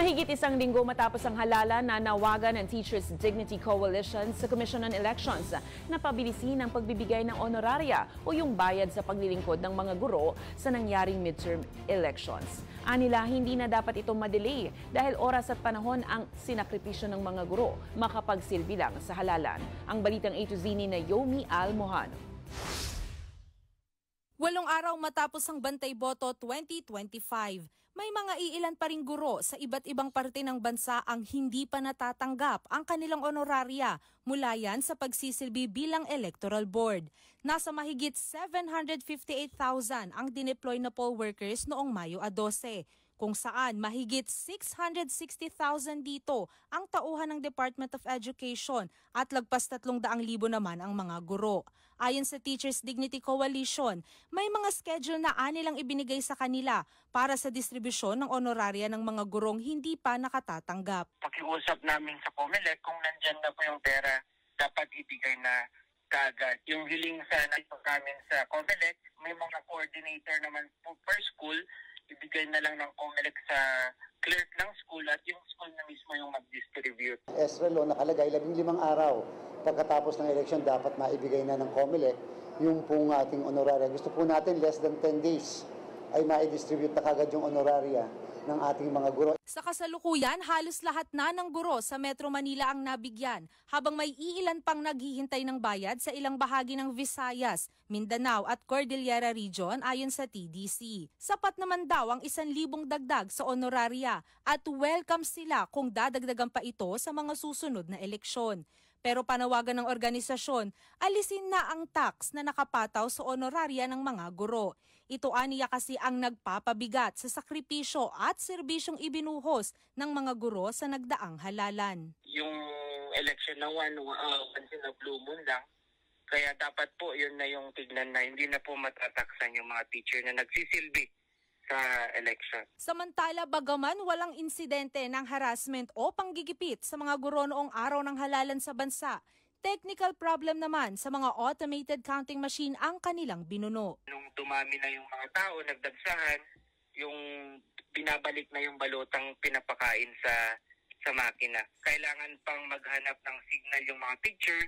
Mahigit isang linggo matapos ang halalan na nawagan ng Teachers Dignity Coalition sa Commission on Elections na pabilisin ang pagbibigay ng honoraria o yung bayad sa paglilingkod ng mga guro sa nangyaring midterm elections. Anila, hindi na dapat itong madelay dahil oras at panahon ang sinakripisyo ng mga guro makapagsilbi lang sa halalan. Ang balitang A to Z ni Naomi Almohano. 8 araw matapos ang Bantay Boto 2025, may mga iilan pa ring guro sa iba't ibang parte ng bansa ang hindi pa natatanggap ang kanilang honoraria mula yan sa pagsisilbi bilang electoral board. Nasa mahigit 758,000 ang dineploy na poll workers noong Mayo 12. Kung saan mahigit 660,000 dito ang tauhan ng Department of Education at lagpas 300,000 naman ang mga guro. Ayon sa Teachers Dignity Coalition, may mga schedule na anilang ibinigay sa kanila para sa distribusyon ng honoraria ng mga gurong hindi pa nakatatanggap. Pakiusap namin sa COMELEC kung nandyan na po yung pera, dapat ibigay na kaagad. Yung hiling sana ito namin sa COMELEC, may mga coordinator naman po per school, ibigay na lang ng COMELEC sa clerk ng school at yung school na mismo yung mag-distribute. SRLO nakalagay 15 araw pagkatapos ng election dapat maibigay na ng COMELEC yung pong ating honoraria. Gusto po natin less than 10 days ay ma-distribute na kagad yung honoraria ng ating mga guro. Sa kasalukuyan, halos lahat na ng guro sa Metro Manila ang nabigyan, habang may iilan pang naghihintay ng bayad sa ilang bahagi ng Visayas, Mindanao at Cordillera Region ayon sa TDC. Sapat naman daw ang 1,000 dagdag sa honoraria at welcome sila kung dadagdagan pa ito sa mga susunod na eleksyon. Pero panawagan ng organisasyon, alisin na ang tax na nakapataw sa honoraria ng mga guro. Ito aniya kasi ang nagpapabigat sa sakripisyo at serbisyong ibinuhos ng mga guro sa nagdaang halalan. Yung election na once in a blue moon lang, kaya dapat po yun na yung tignan na hindi na po matataksan yung mga teacher na nagsisilbi sa election. Samantala, bagaman walang insidente ng harassment o panggigipit sa mga guro noong araw ng halalan sa bansa, technical problem naman sa mga automated counting machine ang kanilang binuno. Nung dumami na yung mga tao, nagdagsahan, yung binabalik na yung balotang pinapakain sa makina. Kailangan pang maghanap ng signal yung mga teacher,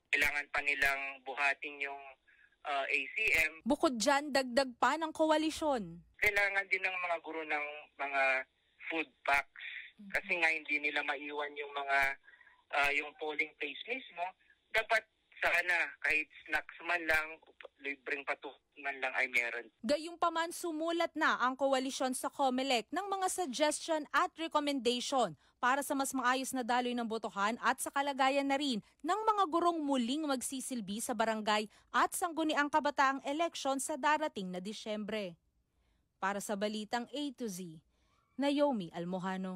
kailangan pa nilang buhatin yung ACM. Bukod dyan, dagdag pa ng koalisyon. Kailangan din ng mga guro ng mga food packs kasi nga hindi nila maiwan yung mga yung polling place mismo. Dapat sana kahit snacks man lang, libreng patok man lang ay meron. Gayunpaman, sumulat na ang koalisyon sa COMELEC ng mga suggestion at recommendation para sa mas maayos na daloy ng botohan at sa kalagayan na rin ng mga gurong muling magsisilbi sa barangay at sangguniang kabataang eleksyon sa darating na Disyembre. Para sa Balitang A to Z, Naomi Almohano.